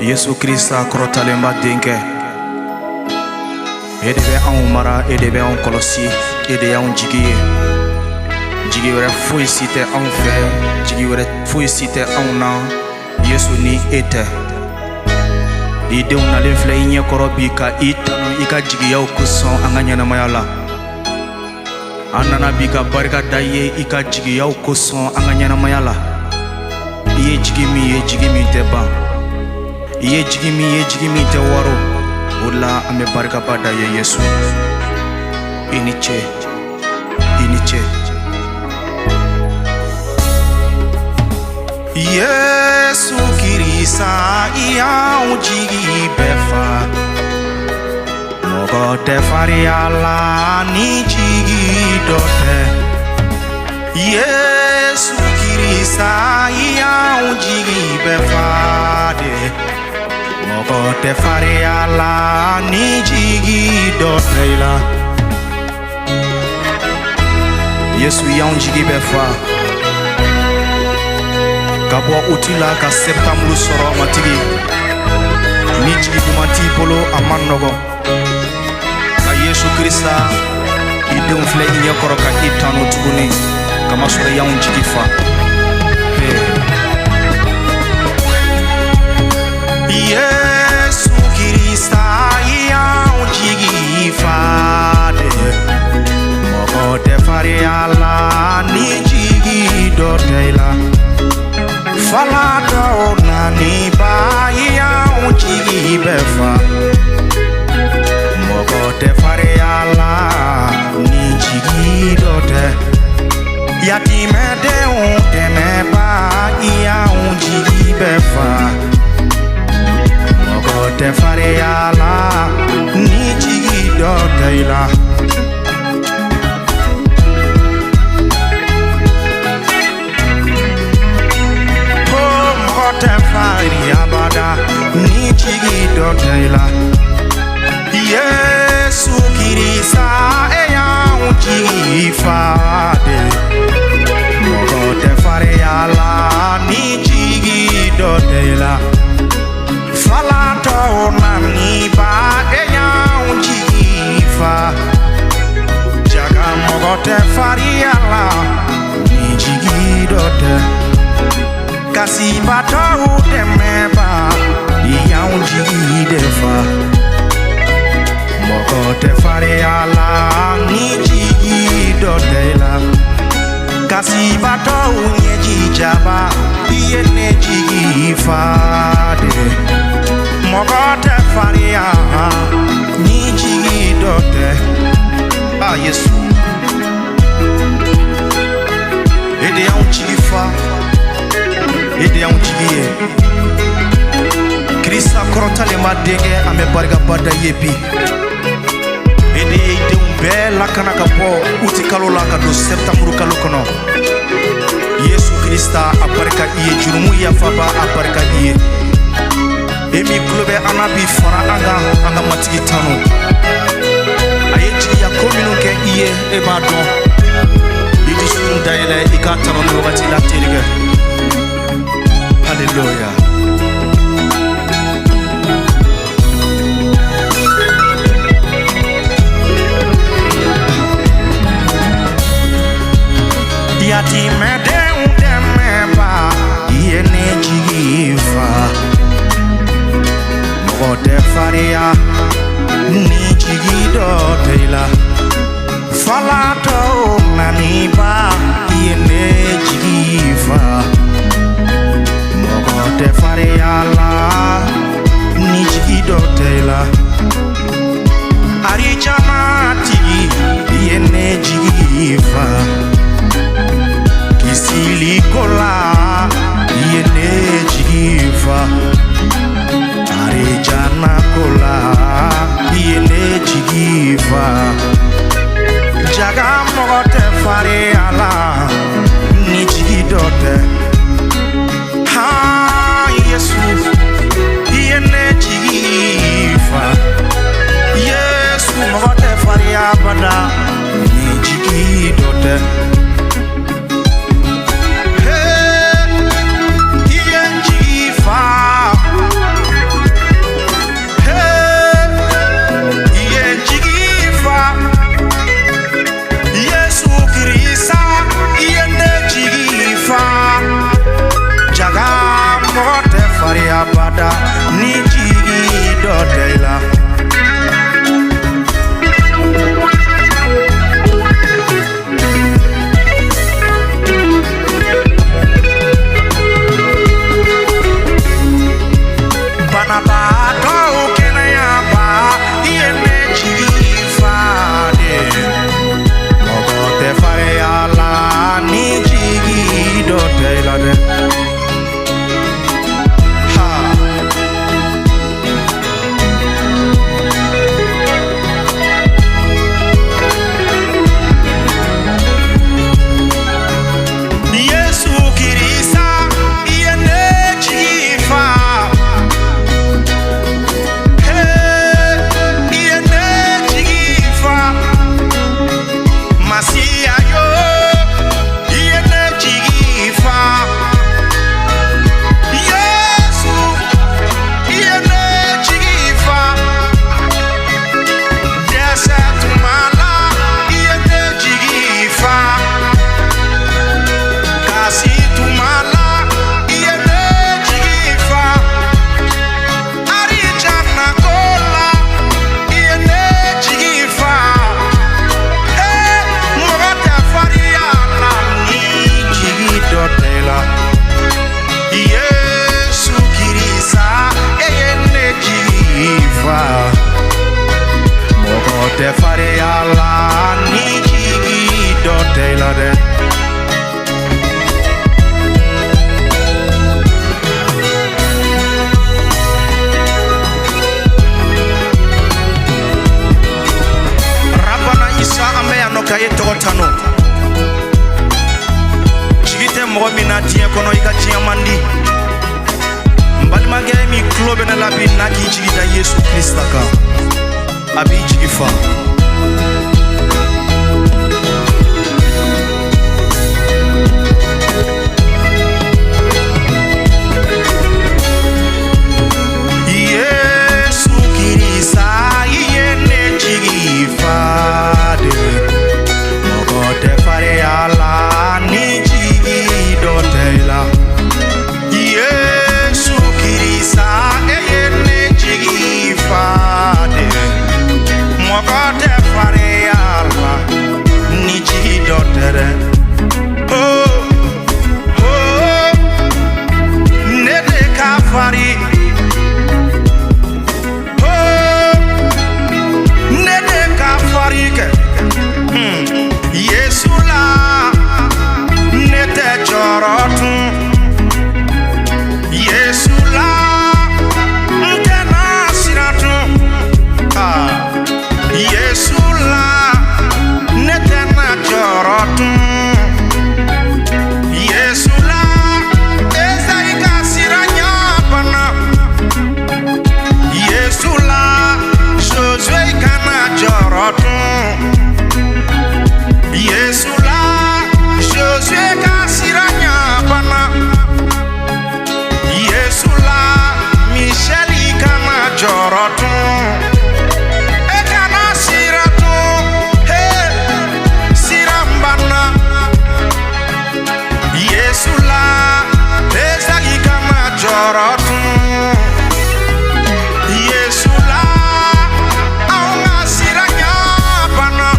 Yesu Krista kɔrɔtalenba denkɛ, e de bɛ anw mara, e de bɛ anw kɔlɔsi, e de y'anw jigi ye. Jigi wɛrɛ foyi si tɛ anw fɛ, jigi wɛrɛ foyi si tɛ anw na, Yesu ni e tɛ. I denw nalen filɛ i ɲɛkɔrɔ bi ka i tanu i ka jigiyaw kosɔn an ka ɲɛnamaya la. An nana bi ka barika da i ye i ka jigiyaw kosɔn an ka ɲɛnamaya la. I ye jigi min ye, jigi min tɛ ban. I ye jigi min ye, jigi min tɛ waro. O la an bɛ barikaba da ye Yesu. I ni ce, i ni ce. Yesu Kirisa i y'anw jigi bɛɛ fa. Mɔgɔ tɛ farinya la ni jigi dɔ tɛ. Yesu Kirisa i y'anw jigi bɛɛ fa de. Mɔgɔ tɛ farinya la ni jigi dɔ tɛ i la. Yesu i y'anw jigi bɛɛ fa. Ka bɔ uti la ka septembre sɔrɔ matigi. Ni jigi duman t'i bolo a man nɔgɔ. Ka Yesu Krista i denw filɛ i ɲɛkɔrɔ ka i tanu tuguni, kamasɔrɔ i y'anw jigi fa. Yesu Krista i y'anw jigi fa de. Mɔgɔ tɛ farinya la ni jigi dɔ tɛ i la. Falada nani ba i y'anw jigi bɛɛ fa. Mɔgɔ tɛ farinya la ni jigi dɔ tɛ. Yatimɛdenw dɛmɛba i y'anw jigi bɛɛ fa. Mɔgɔ tɛ farinya la ni jigi dɔ tɛ i la. Tɛ farinya bada ni jigi dɔ tɛ i la. Yesu Kirisa e y'anw jigi fa de. Mɔgɔ tɛ farinya la ni jigi dɔ tɛ i la. Falatɔw nani ba e y'anw jigi fa. Jaga mɔgɔ tɛ farinya la ni jigi dɔ tɛ. Kasibatɔw dɛmɛba i y'anw jigi de fa. Mɔgɔ tɛ farinya la ni jigi dɔ tɛ i la. Kasibatɔw ɲɛjijaba i ye ne jigi fa de. Mɔgɔ tɛ farinya ni jigi dɔ tɛ. Yesu, e de y'anw jigi fa. E de y'anw jigi ye. Krista kɔrɔtalenba denkɛ an bɛ barikaba da ye bi. E de ye denw bɛɛ lakana ka bɔ uti kalo la ka don septembre kalo kɔnɔ. Yesu Krista a barika i ye, jurumu yafaba a barika i ye. E min tulo bɛ an na bi fara an ka matigi tanu. A ye jigiya ko minnu kɛ i ye e b'a dɔn. I dusukun dayɛlɛ i k'a tanu ni wagati la terikɛ. Hallelujah. Yatimɛdenw dɛmɛba i ye ne jigi fa. Mɔgɔ tɛ farinya ni jigi dɔ tɛ i la. Falatɔw naniba i ye ne jigi fa. Mɔgɔ tɛ farinya la ni jigi dɔ tɛ i la. Arijamatigi i ye ne jigi fa. Kisiliko la i ye ne jigi fa. Arijanako la i ye ne jigi fa. Jaga mɔgɔ tɛ farinya la ni jigi dɔ tɛ. Yesu i ye ne jigi fa. Yesu mɔgɔ tɛ farinya bada ni jigi dɔ tɛ. I ye n jigi fa. abada ni jigi dɔ tɛ i la. Banabaatɔw kɛnɛyaba i ye ne jigi fa de. Mɔgɔ tɛ farinya la ni jigi dɔ tɛ i la dɛ. Te farinya la ni jigi dɔ tɛ i la dɛ. Rabana Isa an bɛ yan nɔ k'a ye tɔgɔ tanu. Jigi tɛ mɔgɔ min na diɲɛ kɔnɔ i ka diɲɛ man di. N balimakɛ min tulo bɛ ne la bi n'a k'i jigi da Yesu Krista kan. A b'i jigi fa. Yesu Kirisa i ye ne jigi fa de. Mɔgɔ tɛ farinya la ni jigi dɔ tɛ i la. Yesu Kirisa e ye ne jigi fa de. Mɔgɔ tɛ farinya la ni jigi dɔ tɛ dɛ. Oh, oh, ne de ka fari. Oh, ne de ka fari kɛ. Yesu la ne tɛ jɔrɔ tun. Yesu la n tɛna siran tun. Yesu la ne tɛna jɔrɔ tun. Yesu la Esayi ka sira ɲabana. Yesu la Josue kana jɔrɔ tun. Yesu la Josue ka sira ɲabana. Yesu la Michel kana jɔrɔ tun. Yesu la aw ka sira ɲabana.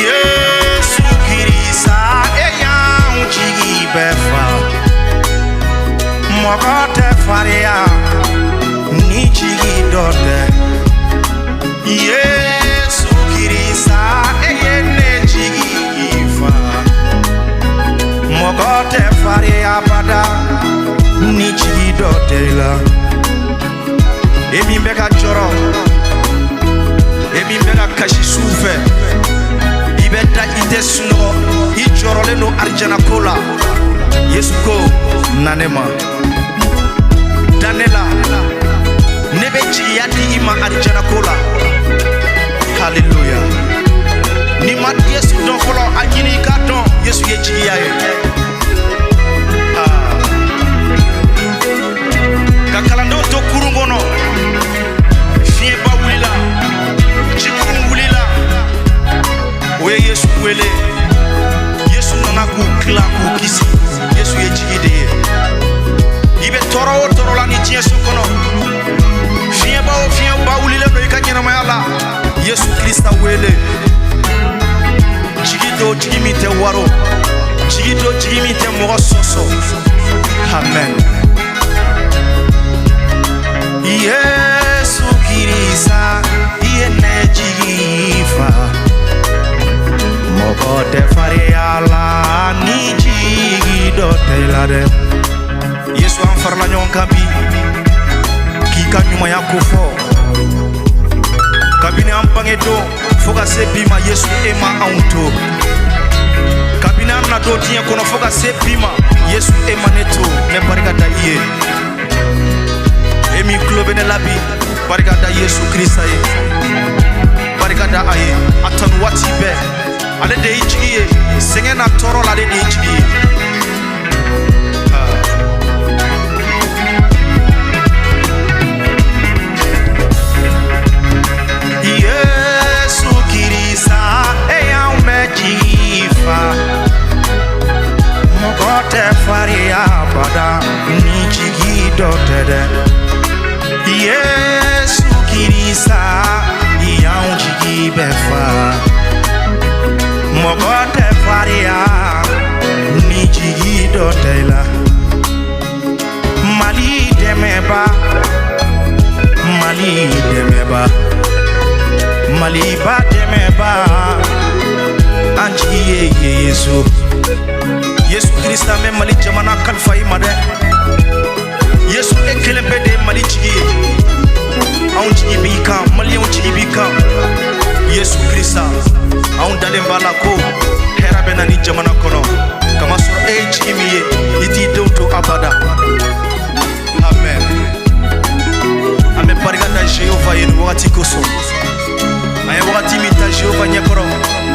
Yesu Kirisa e y'anw jigi bɛɛ fa. Mɔgɔ tɛ farinya ni jigi dɔ tɛ. Yesu Kirisa e ye ne jigi fa. Mɔgɔ tɛ farinya abada ni jigi dɔ tɛ i la. E min bɛ ka jɔrɔ, e min bɛ ka kasi su fɛ, i bɛ da i tɛ sunɔgɔ, i jɔrɔlen don arijana ko la. Yesu ko na ne ma. Da ne la ne bɛ jigiya di i ma arijana ko la. Hallelujah. Ni ma Yesu dɔn fɔlɔ a ɲini i ka dɔn Yesu ye jigiya ye. Ka kalandenw to kurun kɔnɔ, fiɲɛ wele jigido jigimi te waro jigido jigimi te mɔgɔ sɔsɔ. Amen. Yesu Kirisa yene jigifa mɔgɔ tɛ fariya la ni jigido tɛ la dɛ. Yesu an farala ɲɔgɔn kan bi k'i ka ɲumanya kofɔ kabini an bange don fo ka se bi ma. Yesu e ma anw to kabini an na don diɲɛ kɔnɔ fo ka se bi ma. Yesu e ma ne to. Ne barika da i ye e min tulo bɛ ne la bi. Barika da Yesu Krista ye, barika da a ye. A tanu waati bɛɛ ale de y'i jigi ye, sɛgɛn na tɔɔrɔ la ale de y'i jigi ye. Yesu Kirisa e y'anw bɛɛ jigi fa mɔgɔ tɛ fariya bada ni jigi dɔ tɛ dɛ. Yesu Kirisa y'anw jigi bɛɛ fa mɔgɔ tɛ fariya ni jigi dɔ tɛ la. Mali dɛmɛba, Mali dɛmɛba, Maliba dɛmɛba an jigi ye Yesu. Yesu Krista bɛ Mali jamana kalifa i ma dɛ. Yesu e kelen bɛ de ye Mali jigi ye. Anw jigi b'i kan, Maliyɛnw jigi b'i kan. Yesu Krista anw dalen b'a la ko hɛrɛ bɛ na ni jamana kɔnɔ kamasɔrɔ e ye jigi min ye i t'i denw to abada. Amen. An bɛ barika da Jehova ye nin wagati kosɔn. An ye wagati min ta Jehova ɲɛkɔrɔ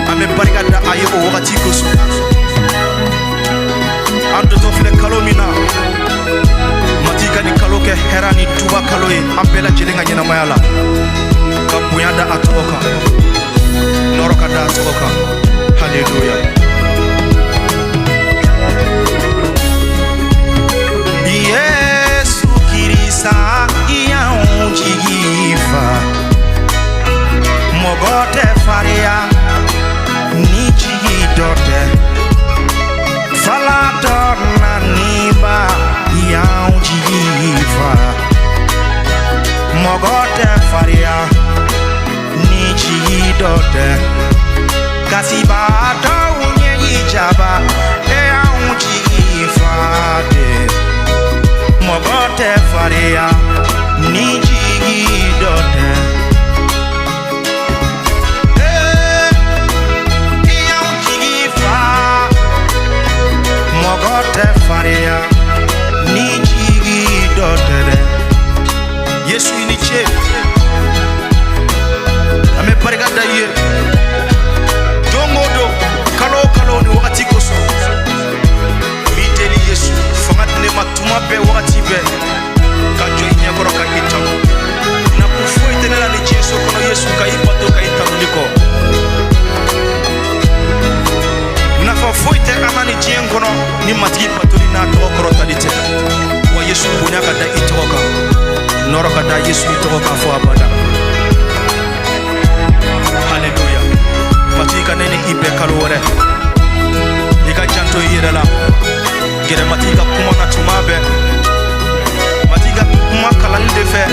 an bɛ barika da a ye o wagati kosɔn. An dɔtɔ filɛ kalo min na mati ka nin kalo kɛ hɛrɛ ni tuba kalo ye an bɛɛ lajɛlen ka ɲɛnamaya la. Ka bonya da a tɔgɔ kan, nɔrɔ ka da a tɔgɔ kan. Haleluya. Yesu Kirisa y'anw jigi fa mɔgɔ tɛ fariya ni jigi dɔ tɛ. Falatɔ naniba y'anw jigi fa mɔgɔ tɛ fariya ni jigi dɔ tɛ. Kasibaatɔw ɲɛji jaba e y'anw jigi fa de mɔgɔ tɛ fariya ni jigi dɔ tɛ. Mɔgɔ tɛ fariya ni jigi dɔ tɛ dɛ. Yesu i ni ce an bɛ barika da i ye don o don kalo o kalo ni wagati kosɔn. N b'i deli Yesu fanga di ne ma tuma bɛɛ wagati bɛɛ ka jɔ i ɲɛkɔrɔ ka i tanu. Nakun foyi tɛ ne la ni diɲɛ so kɔnɔ Yesu ka i bato ka i tanuli kɔ. Nafa foyi tɛ an na ni diɲɛ kɔnɔ ni matigi batoli n'a tɔgɔ kɔrɔtali tɛ. Wa Yesu bonya ka da i tɔgɔ kan, nɔrɔ ka da Yesu i tɔgɔ kan fo abada. Haleluya. Matigi ka ne ni i bɛɛ kalo wɛrɛ i ka janto i yɛrɛ la. Gɛrɛ matigi ka kuma na tuma bɛɛ, matigi ka kuma kalali de fɛ